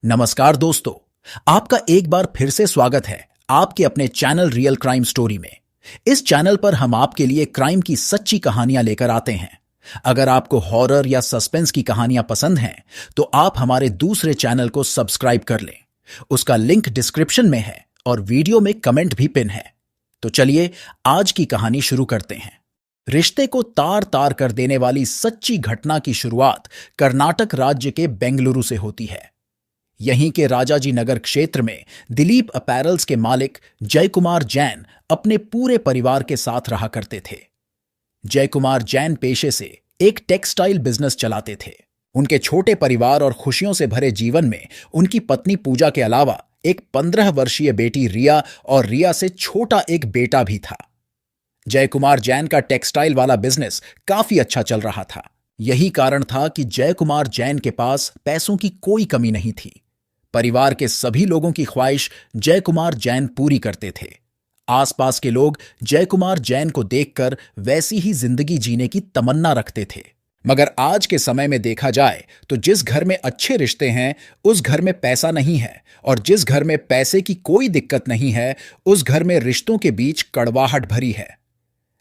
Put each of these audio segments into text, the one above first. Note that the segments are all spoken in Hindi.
नमस्कार दोस्तों, आपका एक बार फिर से स्वागत है आपके अपने चैनल रियल क्राइम स्टोरी में। इस चैनल पर हम आपके लिए क्राइम की सच्ची कहानियां लेकर आते हैं। अगर आपको हॉरर या सस्पेंस की कहानियां पसंद हैं, तो आप हमारे दूसरे चैनल को सब्सक्राइब कर लें। उसका लिंक डिस्क्रिप्शन में है और वीडियो में कमेंट भी पिन है। तो चलिए आज की कहानी शुरू करते हैं। रिश्ते को तार तार कर देने वाली सच्ची घटना की शुरुआत कर्नाटक राज्य के बेंगलुरु से होती है। यहीं के राजाजी नगर क्षेत्र में दिलीप अपैरल्स के मालिक जयकुमार जैन अपने पूरे परिवार के साथ रहा करते थे। जयकुमार जैन पेशे से एक टेक्सटाइल बिजनेस चलाते थे। उनके छोटे परिवार और खुशियों से भरे जीवन में उनकी पत्नी पूजा के अलावा एक 15 वर्षीय बेटी रिया और रिया से छोटा एक बेटा भी था। जयकुमार जैन का टेक्सटाइल वाला बिजनेस काफी अच्छा चल रहा था। यही कारण था कि जयकुमार जैन के पास पैसों की कोई कमी नहीं थी। परिवार के सभी लोगों की ख्वाहिश जयकुमार जैन पूरी करते थे। आसपास के लोग जयकुमार जैन को देखकर वैसी ही जिंदगी जीने की तमन्ना रखते थे। मगर आज के समय में देखा जाए तो जिस घर में अच्छे रिश्ते हैं उस घर में पैसा नहीं है, और जिस घर में पैसे की कोई दिक्कत नहीं है उस घर में रिश्तों के बीच कड़वाहट भरी है।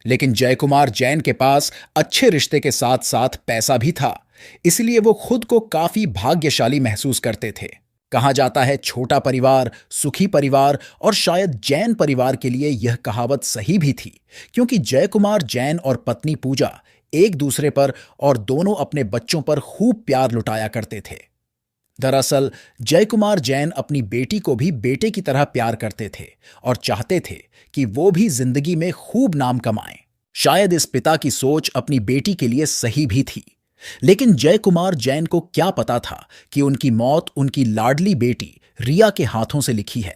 लेकिन जयकुमार जैन के पास अच्छे रिश्ते के साथ साथ पैसा भी था, इसलिए वो खुद को काफी भाग्यशाली महसूस करते थे। कहा जाता है, छोटा परिवार सुखी परिवार, और शायद जैन परिवार के लिए यह कहावत सही भी थी, क्योंकि जयकुमार जैन और पत्नी पूजा एक दूसरे पर और दोनों अपने बच्चों पर खूब प्यार लुटाया करते थे। दरअसल जयकुमार जैन अपनी बेटी को भी बेटे की तरह प्यार करते थे और चाहते थे कि वो भी जिंदगी में खूब नाम कमाए। शायद इस पिता की सोच अपनी बेटी के लिए सही भी थी, लेकिन जयकुमार जैन को क्या पता था कि उनकी मौत उनकी लाडली बेटी रिया के हाथों से लिखी है।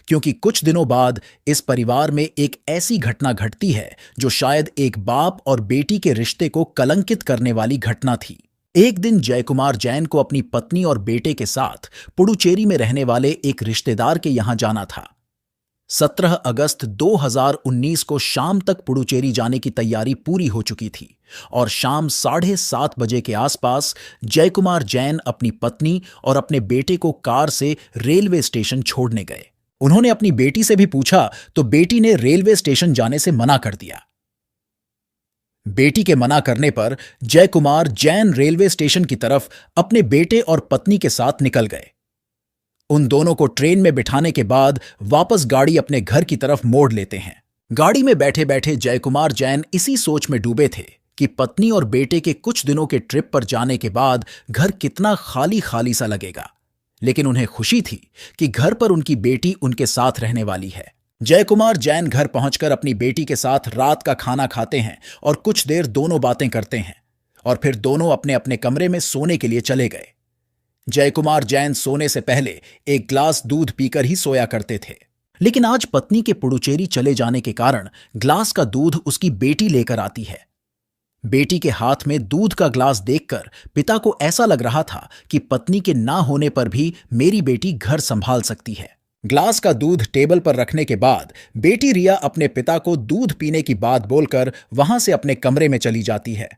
क्योंकि कुछ दिनों बाद इस परिवार में एक ऐसी घटना घटती है जो शायद एक बाप और बेटी के रिश्ते को कलंकित करने वाली घटना थी। एक दिन जयकुमार जैन को अपनी पत्नी और बेटे के साथ पुडुचेरी में रहने वाले एक रिश्तेदार के यहां जाना था। 17 अगस्त 2019 को शाम तक पुडुचेरी जाने की तैयारी पूरी हो चुकी थी, और शाम 7:30 बजे के आसपास जयकुमार जैन अपनी पत्नी और अपने बेटे को कार से रेलवे स्टेशन छोड़ने गए। उन्होंने अपनी बेटी से भी पूछा तो बेटी ने रेलवे स्टेशन जाने से मना कर दिया। बेटी के मना करने पर जयकुमार जैन रेलवे स्टेशन की तरफ अपने बेटे और पत्नी के साथ निकल गए। उन दोनों को ट्रेन में बिठाने के बाद वापस गाड़ी अपने घर की तरफ मोड़ लेते हैं। गाड़ी में बैठे बैठे जयकुमार जैन इसी सोच में डूबे थे कि पत्नी और बेटे के कुछ दिनों के ट्रिप पर जाने के बाद घर कितना खाली खाली सा लगेगा। लेकिन उन्हें खुशी थी कि घर पर उनकी बेटी उनके साथ रहने वाली है। जयकुमार जैन घर पहुंचकर अपनी बेटी के साथ रात का खाना खाते हैं और कुछ देर दोनों बातें करते हैं, और फिर दोनों अपने अपने कमरे में सोने के लिए चले गए। जयकुमार जैन सोने से पहले एक ग्लास दूध पीकर ही सोया करते थे, लेकिन आज पत्नी के पुडुचेरी चले जाने के कारण ग्लास का दूध उसकी बेटी लेकर आती है। बेटी के हाथ में दूध का ग्लास देखकर पिता को ऐसा लग रहा था कि पत्नी के ना होने पर भी मेरी बेटी घर संभाल सकती है। ग्लास का दूध टेबल पर रखने के बाद बेटी रिया अपने पिता को दूध पीने की बात बोलकर वहां से अपने कमरे में चली जाती है।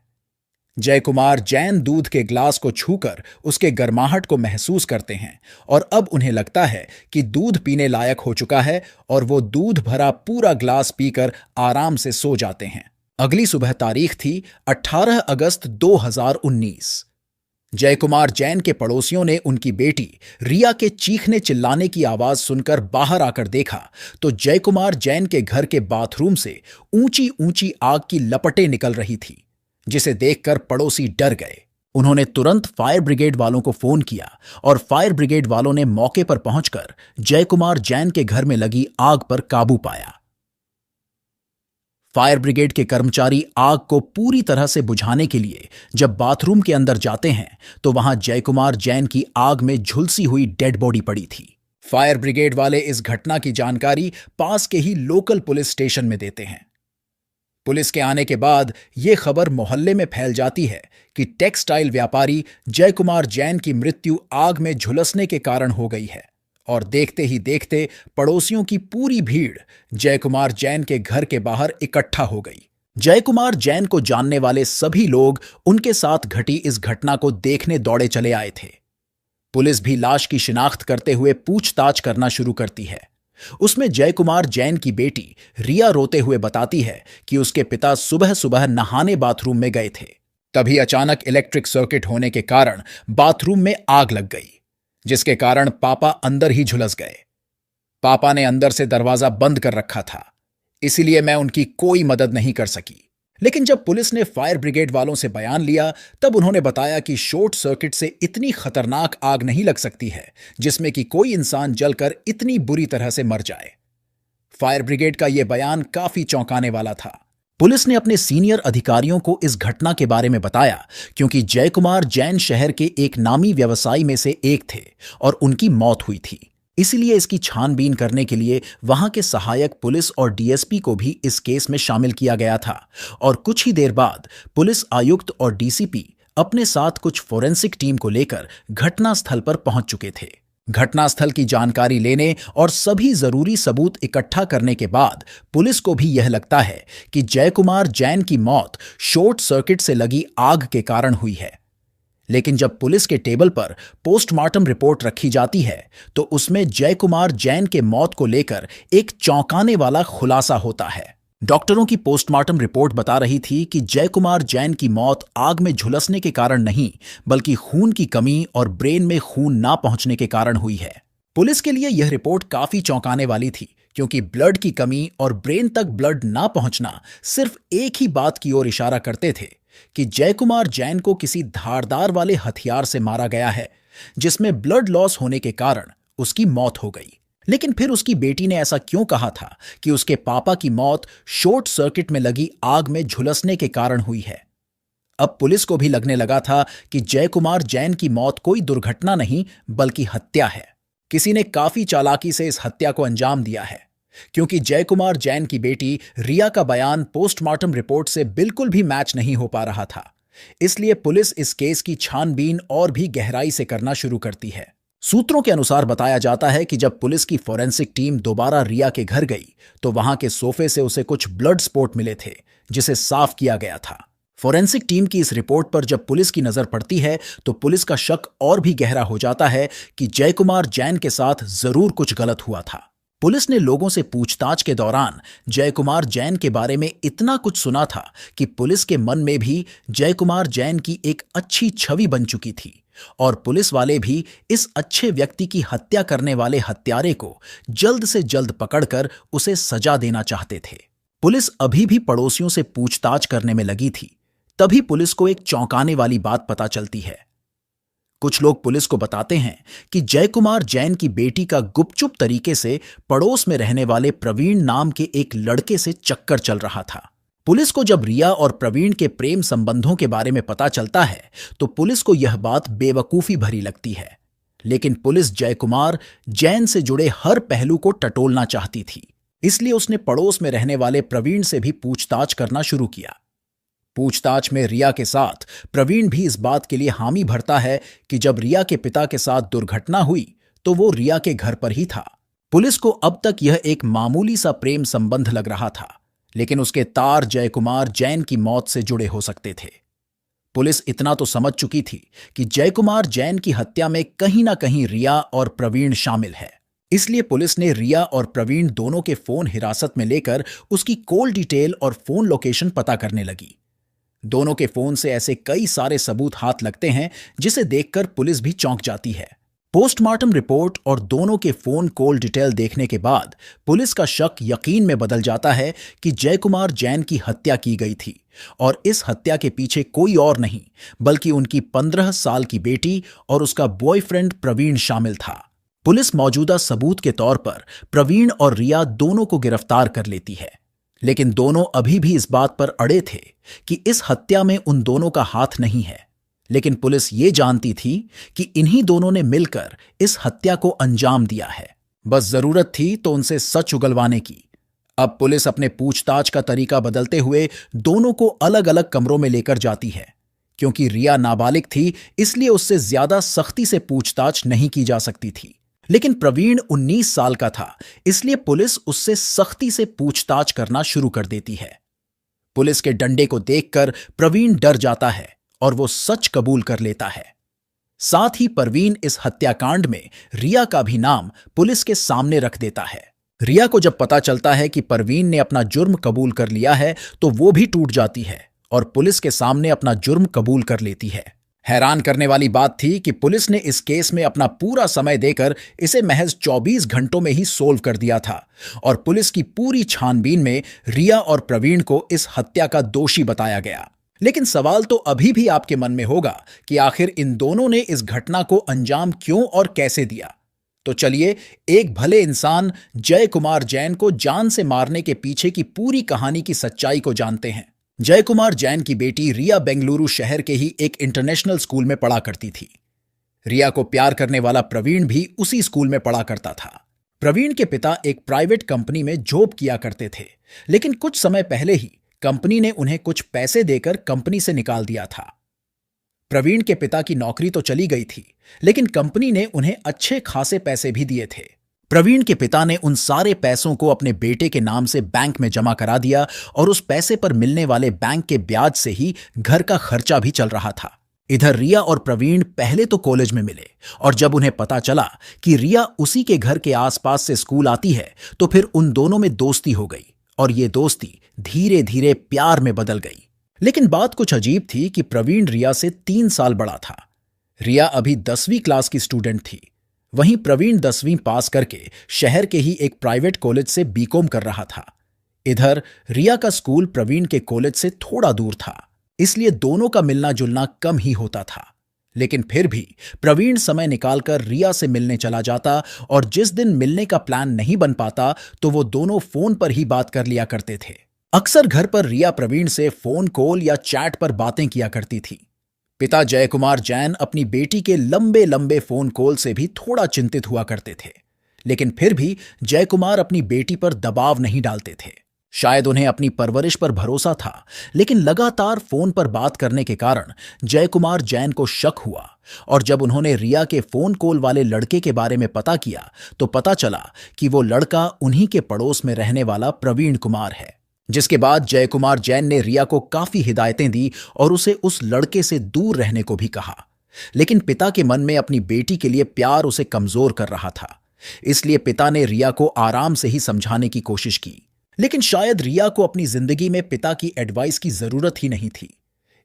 जयकुमार जैन दूध के ग्लास को छूकर उसके गर्माहट को महसूस करते हैं, और अब उन्हें लगता है कि दूध पीने लायक हो चुका है, और वो दूध भरा पूरा ग्लास पीकर आराम से सो जाते हैं। अगली सुबह तारीख थी 18 अगस्त 2019। जयकुमार जैन के पड़ोसियों ने उनकी बेटी रिया के चीखने चिल्लाने की आवाज सुनकर बाहर आकर देखा तो जयकुमार जैन के घर के बाथरूम से ऊंची ऊंची आग की लपटें निकल रही थी, जिसे देखकर पड़ोसी डर गए। उन्होंने तुरंत फायर ब्रिगेड वालों को फोन किया, और फायर ब्रिगेड वालों ने मौके पर पहुंचकर जयकुमार जैन के घर में लगी आग पर काबू पाया। फायर ब्रिगेड के कर्मचारी आग को पूरी तरह से बुझाने के लिए जब बाथरूम के अंदर जाते हैं तो वहां जयकुमार जैन की आग में झुलसी हुई डेड बॉडी पड़ी थी। फायर ब्रिगेड वाले इस घटना की जानकारी पास के ही लोकल पुलिस स्टेशन में देते हैं। पुलिस के आने के बाद यह खबर मोहल्ले में फैल जाती है कि टेक्सटाइल व्यापारी जयकुमार जैन की मृत्यु आग में झुलसने के कारण हो गई है, और देखते ही देखते पड़ोसियों की पूरी भीड़ जयकुमार जैन के घर के बाहर इकट्ठा हो गई। जयकुमार जैन को जानने वाले सभी लोग उनके साथ घटी इस घटना को देखने दौड़े चले आए थे। पुलिस भी लाश की शिनाख्त करते हुए पूछताछ करना शुरू करती है। उसमें जय कुमार जैन की बेटी रिया रोते हुए बताती है कि उसके पिता सुबह सुबह नहाने बाथरूम में गए थे। तभी अचानक इलेक्ट्रिक सर्किट होने के कारण बाथरूम में आग लग गई, जिसके कारण पापा अंदर ही झुलस गए। पापा ने अंदर से दरवाजा बंद कर रखा था, इसीलिए मैं उनकी कोई मदद नहीं कर सकी। लेकिन जब पुलिस ने फायर ब्रिगेड वालों से बयान लिया, तब उन्होंने बताया कि शॉर्ट सर्किट से इतनी खतरनाक आग नहीं लग सकती है जिसमें कि कोई इंसान जलकर इतनी बुरी तरह से मर जाए। फायर ब्रिगेड का यह बयान काफी चौंकाने वाला था। पुलिस ने अपने सीनियर अधिकारियों को इस घटना के बारे में बताया, क्योंकि जय कुमार जैन शहर के एक नामी व्यवसायी में से एक थे और उनकी मौत हुई थी। इसलिए इसकी छानबीन करने के लिए वहां के सहायक पुलिस और डीएसपी को भी इस केस में शामिल किया गया था। और कुछ ही देर बाद पुलिस आयुक्त और डीसीपी अपने साथ कुछ फोरेंसिक टीम को लेकर घटनास्थल पर पहुंच चुके थे। घटनास्थल की जानकारी लेने और सभी जरूरी सबूत इकट्ठा करने के बाद पुलिस को भी यह लगता है कि जय कुमार जैन की मौत शॉर्ट सर्किट से लगी आग के कारण हुई है। लेकिन जब पुलिस के टेबल पर पोस्टमार्टम रिपोर्ट रखी जाती है तो उसमें जय कुमार जैन के मौत को लेकर एक चौंकाने वाला खुलासा होता है। डॉक्टरों की पोस्टमार्टम रिपोर्ट बता रही थी कि जय कुमार जैन की मौत आग में झुलसने के कारण नहीं, बल्कि खून की कमी और ब्रेन में खून ना पहुंचने के कारण हुई है। पुलिस के लिए यह रिपोर्ट काफी चौंकाने वाली थी, क्योंकि ब्लड की कमी और ब्रेन तक ब्लड ना पहुंचना सिर्फ एक ही बात की ओर इशारा करते थे कि जय कुमार जैन को किसी धारदार वाले हथियार से मारा गया है, जिसमें ब्लड लॉस होने के कारण उसकी मौत हो गई। लेकिन फिर उसकी बेटी ने ऐसा क्यों कहा था कि उसके पापा की मौत शॉर्ट सर्किट में लगी आग में झुलसने के कारण हुई है? अब पुलिस को भी लगने लगा था कि जय कुमार जैन की मौत कोई दुर्घटना नहीं, बल्कि हत्या है। किसी ने काफी चालाकी से इस हत्या को अंजाम दिया है, क्योंकि जय कुमार जैन की बेटी रिया का बयान पोस्टमार्टम रिपोर्ट से बिल्कुल भी मैच नहीं हो पा रहा था। इसलिए पुलिस इस केस की छानबीन और भी गहराई से करना शुरू करती है। सूत्रों के अनुसार बताया जाता है कि जब पुलिस की फोरेंसिक टीम दोबारा रिया के घर गई तो वहां के सोफे से उसे कुछ ब्लड स्पॉट मिले थे, जिसे साफ किया गया था। फोरेंसिक टीम की इस रिपोर्ट पर जब पुलिस की नजर पड़ती है तो पुलिस का शक और भी गहरा हो जाता है कि जय कुमार जैन के साथ जरूर कुछ गलत हुआ था। पुलिस ने लोगों से पूछताछ के दौरान जय कुमार जैन के बारे में इतना कुछ सुना था कि पुलिस के मन में भी जय कुमार जैन की एक अच्छी छवि बन चुकी थी और पुलिस वाले भी इस अच्छे व्यक्ति की हत्या करने वाले हत्यारे को जल्द से जल्द पकड़कर उसे सजा देना चाहते थे। पुलिस अभी भी पड़ोसियों से पूछताछ करने में लगी थी। तभी पुलिस को एक चौंकाने वाली बात पता चलती है। कुछ लोग पुलिस को बताते हैं कि जय कुमार जैन की बेटी का गुपचुप तरीके से पड़ोस में रहने वाले प्रवीण नाम के एक लड़के से चक्कर चल रहा था। पुलिस को जब रिया और प्रवीण के प्रेम संबंधों के बारे में पता चलता है तो पुलिस को यह बात बेवकूफी भरी लगती है। लेकिन पुलिस जय कुमार जैन से जुड़े हर पहलू को टटोलना चाहती थी, इसलिए उसने पड़ोस में रहने वाले प्रवीण से भी पूछताछ करना शुरू किया। पूछताछ में रिया के साथ प्रवीण भी इस बात के लिए हामी भरता है कि जब रिया के पिता के साथ दुर्घटना हुई तो वो रिया के घर पर ही था। पुलिस को अब तक यह एक मामूली सा प्रेम संबंध लग रहा था, लेकिन उसके तार जय कुमार जैन की मौत से जुड़े हो सकते थे। पुलिस इतना तो समझ चुकी थी कि जय कुमार जैन की हत्या में कहीं ना कहीं रिया और प्रवीण शामिल है। इसलिए पुलिस ने रिया और प्रवीण दोनों के फोन हिरासत में लेकर उसकी कॉल डिटेल और फोन लोकेशन पता करने लगी। दोनों के फोन से ऐसे कई सारे सबूत हाथ लगते हैं जिसे देखकर पुलिस भी चौंक जाती है। पोस्टमार्टम रिपोर्ट और दोनों के फोन कॉल डिटेल देखने के बाद पुलिस का शक यकीन में बदल जाता है कि जय कुमार जैन की हत्या की गई थी और इस हत्या के पीछे कोई और नहीं बल्कि उनकी 15 साल की बेटी और उसका बॉयफ्रेंड प्रवीण शामिल था। पुलिस मौजूदा सबूत के तौर पर प्रवीण और रिया दोनों को गिरफ्तार कर लेती है, लेकिन दोनों अभी भी इस बात पर अड़े थे कि इस हत्या में उन दोनों का हाथ नहीं है। लेकिन पुलिस ये जानती थी कि इन्हीं दोनों ने मिलकर इस हत्या को अंजाम दिया है। बस जरूरत थी तो उनसे सच उगलवाने की। अब पुलिस अपने पूछताछ का तरीका बदलते हुए दोनों को अलग अलग कमरों में लेकर जाती है। क्योंकि रिया नाबालिग थी, इसलिए उससे ज्यादा सख्ती से पूछताछ नहीं की जा सकती थी। लेकिन प्रवीण 19 साल का था, इसलिए पुलिस उससे सख्ती से पूछताछ करना शुरू कर देती है। पुलिस के डंडे को देखकर प्रवीण डर जाता है और वो सच कबूल कर लेता है। साथ ही परवीन इस हत्याकांड में रिया का भी नाम पुलिस के सामने रख देता है। रिया को जब पता चलता है कि परवीन ने अपना जुर्म कबूल कर लिया है तो वो भी टूट जाती है और पुलिस के सामने अपना जुर्म कबूल कर लेती है। हैरान करने वाली बात थी कि पुलिस ने इस केस में अपना पूरा समय देकर इसे महज 24 घंटों में ही सोल्व कर दिया था और पुलिस की पूरी छानबीन में रिया और प्रवीण को इस हत्या का दोषी बताया गया। लेकिन सवाल तो अभी भी आपके मन में होगा कि आखिर इन दोनों ने इस घटना को अंजाम क्यों और कैसे दिया। तो चलिए एक भले इंसान जय कुमार जैन को जान से मारने के पीछे की पूरी कहानी की सच्चाई को जानते हैं। जय कुमार जैन की बेटी रिया बेंगलुरु शहर के ही एक इंटरनेशनल स्कूल में पढ़ा करती थी। रिया को प्यार करने वाला प्रवीण भी उसी स्कूल में पढ़ा करता था। प्रवीण के पिता एक प्राइवेट कंपनी में जॉब किया करते थे, लेकिन कुछ समय पहले ही कंपनी ने उन्हें कुछ पैसे देकर कंपनी से निकाल दिया था। प्रवीण के पिता की नौकरी तो चली गई थी, लेकिन कंपनी ने उन्हें अच्छे खासे पैसे भी दिए थे। प्रवीण के पिता ने उन सारे पैसों को अपने बेटे के नाम से बैंक में जमा करा दिया और उस पैसे पर मिलने वाले बैंक के ब्याज से ही घर का खर्चा भी चल रहा था। इधर रिया और प्रवीण पहले तो कॉलेज में मिले और जब उन्हें पता चला कि रिया उसी के घर के आसपास से स्कूल आती है तो फिर उन दोनों में दोस्ती हो गई और ये दोस्ती धीरे धीरे प्यार में बदल गई। लेकिन बात कुछ अजीब थी कि प्रवीण रिया से 3 साल बड़ा था। रिया अभी 10वीं क्लास की स्टूडेंट थी, वहीं प्रवीण 10वीं पास करके शहर के ही एक प्राइवेट कॉलेज से बीकॉम कर रहा था। इधर रिया का स्कूल प्रवीण के कॉलेज से थोड़ा दूर था, इसलिए दोनों का मिलना जुलना कम ही होता था। लेकिन फिर भी प्रवीण समय निकालकर रिया से मिलने चला जाता और जिस दिन मिलने का प्लान नहीं बन पाता तो वो दोनों फोन पर ही बात कर लिया करते थे। अक्सर घर पर रिया प्रवीण से फोन कॉल या चैट पर बातें किया करती थी। पिता जय कुमार जैन अपनी बेटी के लंबे लंबे फोन कॉल से भी थोड़ा चिंतित हुआ करते थे, लेकिन फिर भी जय कुमार अपनी बेटी पर दबाव नहीं डालते थे। शायद उन्हें अपनी परवरिश पर भरोसा था, लेकिन लगातार फोन पर बात करने के कारण जय कुमार जैन को शक हुआ और जब उन्होंने रिया के फोन कॉल वाले लड़के के बारे में पता किया तो पता चला कि वो लड़का उन्हीं के पड़ोस में रहने वाला प्रवीण कुमार है। जिसके बाद जय कुमार जैन ने रिया को काफी हिदायतें दी और उसे उस लड़के से दूर रहने को भी कहा। लेकिन पिता के मन में अपनी बेटी के लिए प्यार उसे कमजोर कर रहा था, इसलिए पिता ने रिया को आराम से ही समझाने की कोशिश की। लेकिन शायद रिया को अपनी जिंदगी में पिता की एडवाइस की जरूरत ही नहीं थी,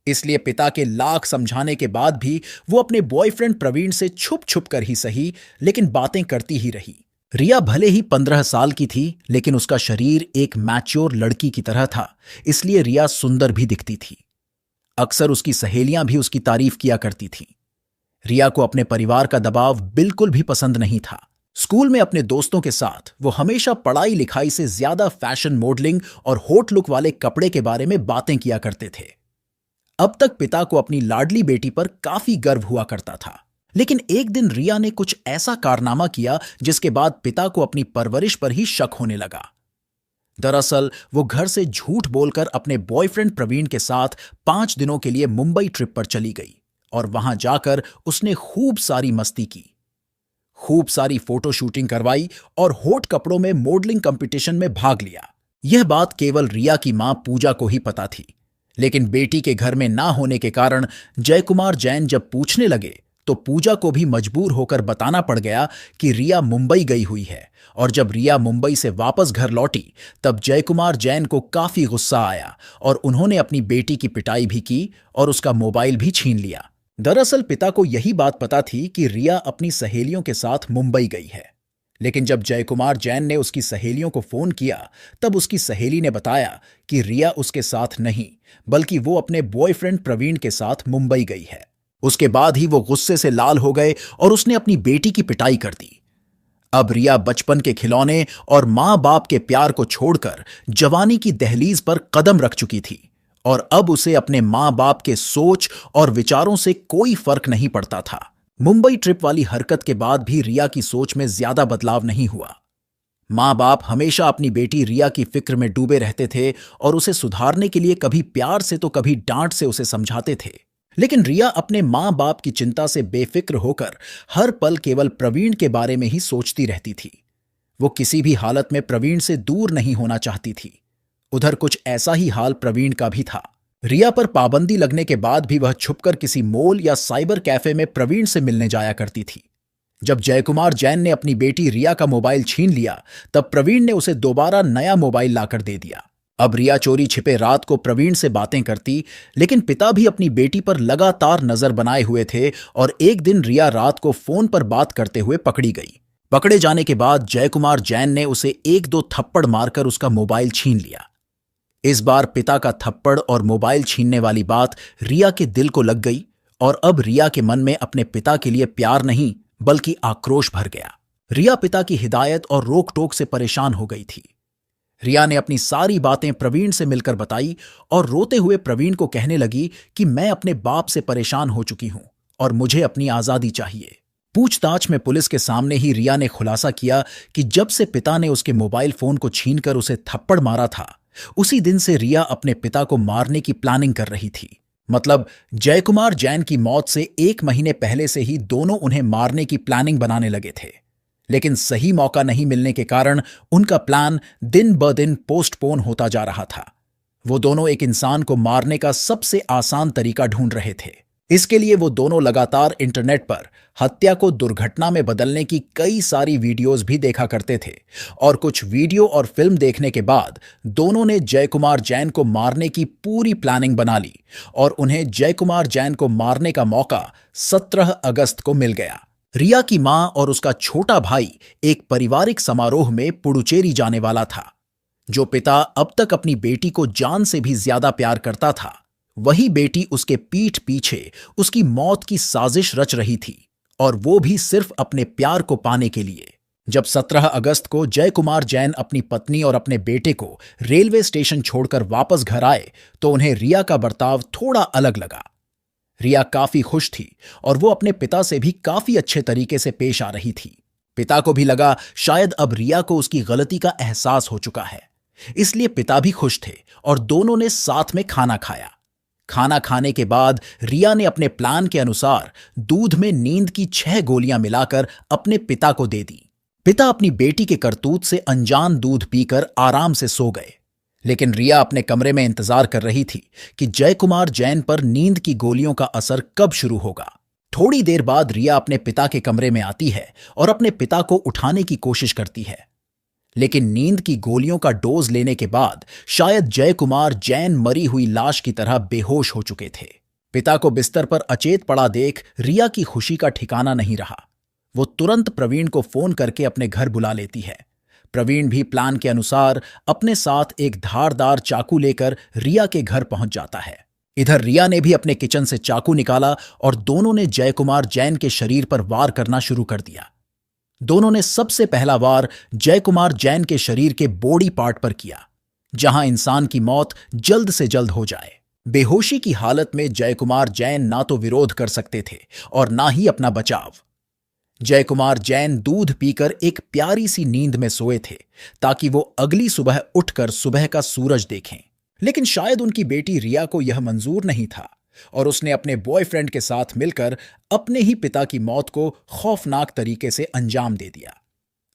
इसलिए पिता के लाख समझाने के बाद भी वो अपने बॉयफ्रेंड प्रवीण से छुप छुप कर ही सही लेकिन बातें करती ही रही। रिया भले ही 15 साल की थी, लेकिन उसका शरीर एक मैच्योर लड़की की तरह था, इसलिए रिया सुंदर भी दिखती थी। अक्सर उसकी सहेलियां भी उसकी तारीफ किया करती थीं। रिया को अपने परिवार का दबाव बिल्कुल भी पसंद नहीं था। स्कूल में अपने दोस्तों के साथ वो हमेशा पढ़ाई लिखाई से ज्यादा फैशन मॉडलिंग और हॉट लुक वाले कपड़े के बारे में बातें किया करते थे। अब तक पिता को अपनी लाडली बेटी पर काफी गर्व हुआ करता था, लेकिन एक दिन रिया ने कुछ ऐसा कारनामा किया जिसके बाद पिता को अपनी परवरिश पर ही शक होने लगा। दरअसल वो घर से झूठ बोलकर अपने बॉयफ्रेंड प्रवीण के साथ 5 दिनों के लिए मुंबई ट्रिप पर चली गई और वहां जाकर उसने खूब सारी मस्ती की, खूब सारी फोटो शूटिंग करवाई और हॉट कपड़ों में मॉडलिंग कंपटीशन में भाग लिया। यह बात केवल रिया की मां पूजा को ही पता थी, लेकिन बेटी के घर में ना होने के कारण जय कुमार जैन जब पूछने लगे तो पूजा को भी मजबूर होकर बताना पड़ गया कि रिया मुंबई गई हुई है। और जब रिया मुंबई से वापस घर लौटी तब जय कुमार जैन को काफी गुस्सा आया और उन्होंने अपनी बेटी की पिटाई भी की और उसका मोबाइल भी छीन लिया। दरअसल पिता को यही बात पता थी कि रिया अपनी सहेलियों के साथ मुंबई गई है, लेकिन जब जय कुमार जैन ने उसकी सहेलियों को फोन किया तब उसकी सहेली ने बताया कि रिया उसके साथ नहीं बल्कि वो अपने बॉयफ्रेंड प्रवीण के साथ मुंबई गई है। उसके बाद ही वो गुस्से से लाल हो गए और उसने अपनी बेटी की पिटाई कर दी। अब रिया बचपन के खिलौने और मां बाप के प्यार को छोड़कर जवानी की दहलीज पर कदम रख चुकी थी और अब उसे अपने मां बाप के सोच और विचारों से कोई फर्क नहीं पड़ता था। मुंबई ट्रिप वाली हरकत के बाद भी रिया की सोच में ज्यादा बदलाव नहीं हुआ। मां बाप हमेशा अपनी बेटी रिया की फिक्र में डूबे रहते थे और उसे सुधारने के लिए कभी प्यार से तो कभी डांट से उसे समझाते थे, लेकिन रिया अपने मां बाप की चिंता से बेफिक्र होकर हर पल केवल प्रवीण के बारे में ही सोचती रहती थी। वो किसी भी हालत में प्रवीण से दूर नहीं होना चाहती थी। उधर कुछ ऐसा ही हाल प्रवीण का भी था। रिया पर पाबंदी लगने के बाद भी वह छुपकर किसी मॉल या साइबर कैफे में प्रवीण से मिलने जाया करती थी। जब जयकुमार जैन ने अपनी बेटी रिया का मोबाइल छीन लिया, तब प्रवीण ने उसे दोबारा नया मोबाइल लाकर दे दिया। अब रिया चोरी छिपे रात को प्रवीण से बातें करती, लेकिन पिता भी अपनी बेटी पर लगातार नजर बनाए हुए थे और एक दिन रिया रात को फोन पर बात करते हुए पकड़ी गई। पकड़े जाने के बाद जयकुमार जैन ने उसे एक दो थप्पड़ मारकर उसका मोबाइल छीन लिया। इस बार पिता का थप्पड़ और मोबाइल छीनने वाली बात रिया के दिल को लग गई और अब रिया के मन में अपने पिता के लिए प्यार नहीं बल्कि आक्रोश भर गया। रिया पिता की हिदायत और रोक टोक से परेशान हो गई थी। रिया ने अपनी सारी बातें प्रवीण से मिलकर बताई और रोते हुए प्रवीण को कहने लगी कि मैं अपने बाप से परेशान हो चुकी हूं और मुझे अपनी आजादी चाहिए। पूछताछ में पुलिस के सामने ही रिया ने खुलासा किया कि जब से पिता ने उसके मोबाइल फोन को छीनकर उसे थप्पड़ मारा था, उसी दिन से रिया अपने पिता को मारने की प्लानिंग कर रही थी। मतलब जयकुमार जैन की मौत से 1 महीने पहले से ही दोनों उन्हें मारने की प्लानिंग बनाने लगे थे, लेकिन सही मौका नहीं मिलने के कारण उनका प्लान दिन ब दिन पोस्टपोन होता जा रहा था। वो दोनों एक इंसान को मारने का सबसे आसान तरीका ढूंढ रहे थे। इसके लिए वो दोनों लगातार इंटरनेट पर हत्या को दुर्घटना में बदलने की कई सारी वीडियोस भी देखा करते थे और कुछ वीडियो और फिल्म देखने के बाद दोनों ने जयकुमार जैन को मारने की पूरी प्लानिंग बना ली और उन्हें जयकुमार जैन को मारने का मौका 17 अगस्त को मिल गया। रिया की मां और उसका छोटा भाई एक पारिवारिक समारोह में पुडुचेरी जाने वाला था। जो पिता अब तक अपनी बेटी को जान से भी ज्यादा प्यार करता था, वही बेटी उसके पीठ पीछे उसकी मौत की साजिश रच रही थी, और वो भी सिर्फ अपने प्यार को पाने के लिए। जब 17 अगस्त को जयकुमार जैन अपनी पत्नी और अपने बेटे को रेलवे स्टेशन छोड़कर वापस घर आए तो उन्हें रिया का बर्ताव थोड़ा अलग लगा। रिया काफी खुश थी और वो अपने पिता से भी काफी अच्छे तरीके से पेश आ रही थी। पिता को भी लगा शायद अब रिया को उसकी गलती का एहसास हो चुका है, इसलिए पिता भी खुश थे और दोनों ने साथ में खाना खाया। खाना खाने के बाद रिया ने अपने प्लान के अनुसार दूध में नींद की 6 गोलियां मिलाकर अपने पिता को दे दी। पिता अपनी बेटी के करतूत से अनजान दूध पीकर आराम से सो गए, लेकिन रिया अपने कमरे में इंतजार कर रही थी कि जयकुमार जैन पर नींद की गोलियों का असर कब शुरू होगा। थोड़ी देर बाद रिया अपने पिता के कमरे में आती है और अपने पिता को उठाने की कोशिश करती है, लेकिन नींद की गोलियों का डोज लेने के बाद शायद जयकुमार जैन मरी हुई लाश की तरह बेहोश हो चुके थे। पिता को बिस्तर पर अचेत पड़ा देख रिया की खुशी का ठिकाना नहीं रहा। वो तुरंत प्रवीण को फोन करके अपने घर बुला लेती है। प्रवीण भी प्लान के अनुसार अपने साथ एक धारदार चाकू लेकर रिया के घर पहुंच जाता है। इधर रिया ने भी अपने किचन से चाकू निकाला और दोनों ने जयकुमार जैन के शरीर पर वार करना शुरू कर दिया। दोनों ने सबसे पहला वार जयकुमार जैन के शरीर के बॉडी पार्ट पर किया, जहां इंसान की मौत जल्द से जल्द हो जाए। बेहोशी की हालत में जयकुमार जैन ना तो विरोध कर सकते थे और ना ही अपना बचाव। जयकुमार जैन दूध पीकर एक प्यारी सी नींद में सोए थे ताकि वो अगली सुबह उठकर सुबह का सूरज देखें, लेकिन शायद उनकी बेटी रिया को यह मंजूर नहीं था और उसने अपने बॉयफ्रेंड के साथ मिलकर अपने ही पिता की मौत को खौफनाक तरीके से अंजाम दे दिया।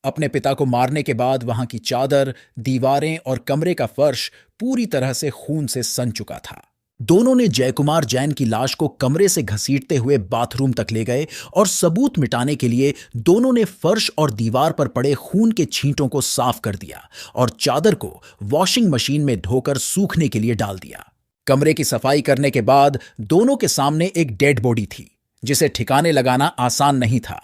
अपने पिता को मारने के बाद वहां की चादर, दीवारें और कमरे का फर्श पूरी तरह से खून से सन चुका था। दोनों ने जयकुमार जैन की लाश को कमरे से घसीटते हुए बाथरूम तक ले गए और सबूत मिटाने के लिए दोनों ने फर्श और दीवार पर पड़े खून के छींटों को साफ कर दिया और चादर को वॉशिंग मशीन में धोकर सूखने के लिए डाल दिया। कमरे की सफाई करने के बाद दोनों के सामने एक डेड बॉडी थी जिसे ठिकाने लगाना आसान नहीं था,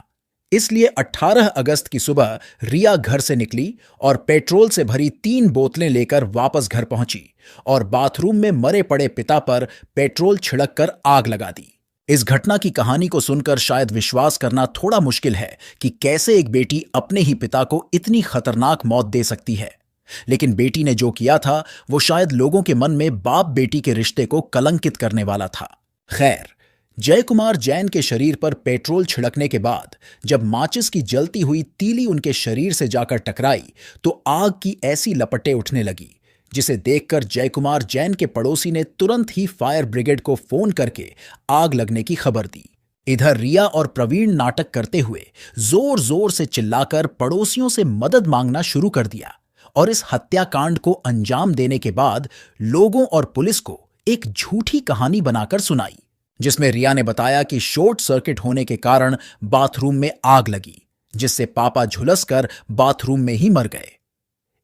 इसलिए 18 अगस्त की सुबह रिया घर से निकली और पेट्रोल से भरी 3 बोतलें लेकर वापस घर पहुंची और बाथरूम में मरे पड़े पिता पर पेट्रोल छिड़क कर आग लगा दी। इस घटना की कहानी को सुनकर शायद विश्वास करना थोड़ा मुश्किल है कि कैसे एक बेटी अपने ही पिता को इतनी खतरनाक मौत दे सकती है, लेकिन बेटी ने जो किया था वो शायद लोगों के मन में बाप बेटी के रिश्ते को कलंकित करने वाला था। खैर, जयकुमार जैन के शरीर पर पेट्रोल छिड़कने के बाद जब माचिस की जलती हुई तीली उनके शरीर से जाकर टकराई तो आग की ऐसी लपटें उठने लगी जिसे देखकर जयकुमार जैन के पड़ोसी ने तुरंत ही फायर ब्रिगेड को फोन करके आग लगने की खबर दी। इधर रिया और प्रवीण नाटक करते हुए जोर जोर से चिल्लाकर पड़ोसियों से मदद मांगना शुरू कर दिया और इस हत्याकांड को अंजाम देने के बाद लोगों और पुलिस को एक झूठी कहानी बनाकर सुनाई, जिसमें रिया ने बताया कि शॉर्ट सर्किट होने के कारण बाथरूम में आग लगी, जिससे पापा झुलसकर बाथरूम में ही मर गए।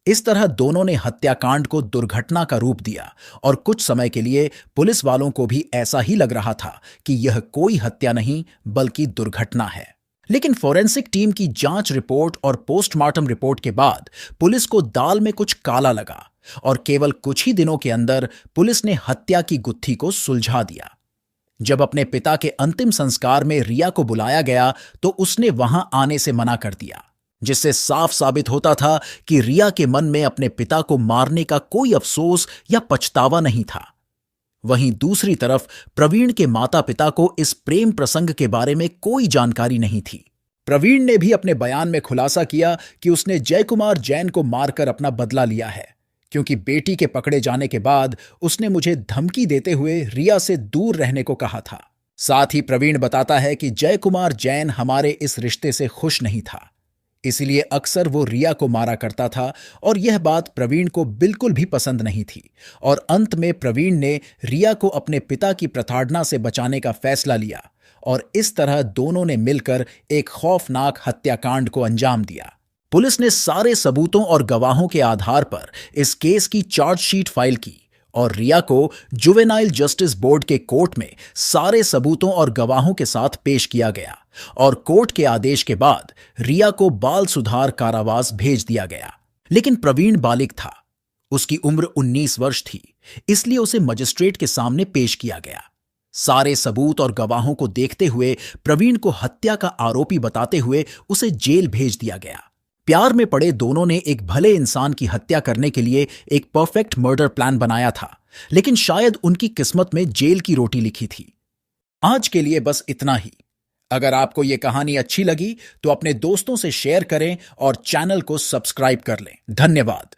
इस तरह दोनों ने हत्याकांड को दुर्घटना का रूप दिया और कुछ समय के लिए पुलिस वालों को भी ऐसा ही लग रहा था कि यह कोई हत्या नहीं बल्कि दुर्घटना है। लेकिन फोरेंसिक टीम की जांच रिपोर्ट और पोस्टमार्टम रिपोर्ट के बाद पुलिस को दाल में कुछ काला लगा और केवल कुछ ही दिनों के अंदर पुलिस ने हत्या की गुत्थी को सुलझा दिया। जब अपने पिता के अंतिम संस्कार में रिया को बुलाया गया तो उसने वहां आने से मना कर दिया, जिससे साफ साबित होता था कि रिया के मन में अपने पिता को मारने का कोई अफसोस या पछतावा नहीं था। वहीं दूसरी तरफ प्रवीण के माता पिता को इस प्रेम प्रसंग के बारे में कोई जानकारी नहीं थी। प्रवीण ने भी अपने बयान में खुलासा किया कि उसने जय कुमार जैन को मारकर अपना बदला लिया है, क्योंकि बेटी के पकड़े जाने के बाद उसने मुझे धमकी देते हुए रिया से दूर रहने को कहा था। साथ ही प्रवीण बताता है कि जय कुमार जैन हमारे इस रिश्ते से खुश नहीं था, इसलिए अक्सर वो रिया को मारा करता था और यह बात प्रवीण को बिल्कुल भी पसंद नहीं थी और अंत में प्रवीण ने रिया को अपने पिता की प्रताड़ना से बचाने का फैसला लिया और इस तरह दोनों ने मिलकर एक खौफनाक हत्याकांड को अंजाम दिया। पुलिस ने सारे सबूतों और गवाहों के आधार पर इस केस की चार्जशीट फाइल की और रिया को जुवेनाइल जस्टिस बोर्ड के कोर्ट में सारे सबूतों और गवाहों के साथ पेश किया गया और कोर्ट के आदेश के बाद रिया को बाल सुधार कारावास भेज दिया गया। लेकिन प्रवीण बालिग था, उसकी उम्र 19 वर्ष थी, इसलिए उसे मजिस्ट्रेट के सामने पेश किया गया। सारे सबूत और गवाहों को देखते हुए प्रवीण को हत्या का आरोपी बताते हुए उसे जेल भेज दिया गया। प्यार में पड़े दोनों ने एक भले इंसान की हत्या करने के लिए एक परफेक्ट मर्डर प्लान बनाया था, लेकिन शायद उनकी किस्मत में जेल की रोटी लिखी थी। आज के लिए बस इतना ही। अगर आपको यह कहानी अच्छी लगी तो अपने दोस्तों से शेयर करें और चैनल को सब्सक्राइब कर लें। धन्यवाद।